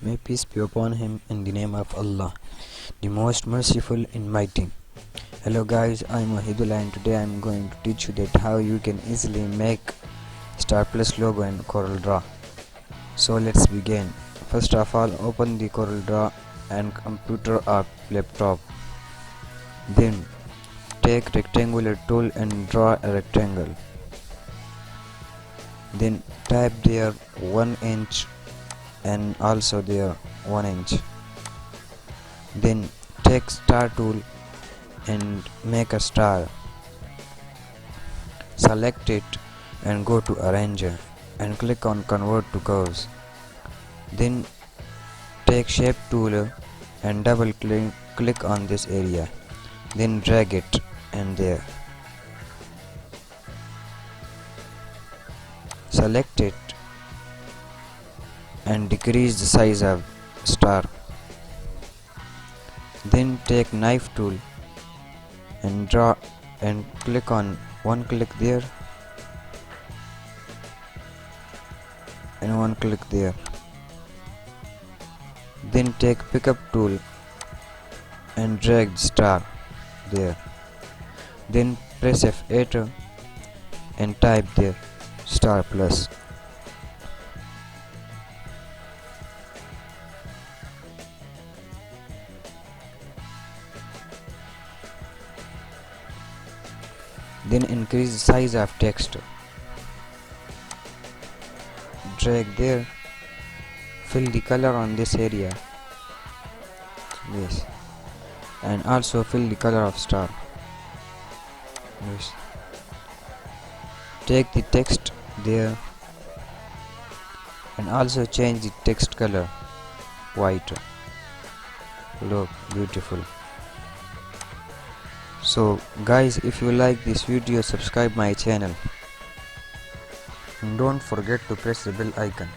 May peace be upon him, in the name of Allah, the most merciful and mighty. Hello guys, I'm Wahidullah and today I'm going to teach you that how you can easily make Star Plus logo in Corel Draw. So let's begin. First of all, open the Corel Draw and computer or laptop. Then take rectangular tool and draw a rectangle. Then type there 1 inch and also there 1 inch. Then take star tool and make a star. Select it and go to arranger and click on convert to curves. Then take shape tool and double click on this area. Then drag it and there. Select it and decrease the size of star. Then take knife tool and draw and click on one click there and one click there. Then take pickup tool and drag the star there. Then press F8 and type there Star Plus. Then increase the size of text. Drag there. Fill the color on this area. Yes. And also fill the color of star. Yes. Take the text there and also change the text color white. Look beautiful. So guys, if you like this video, subscribe my channel and don't forget to press the bell icon.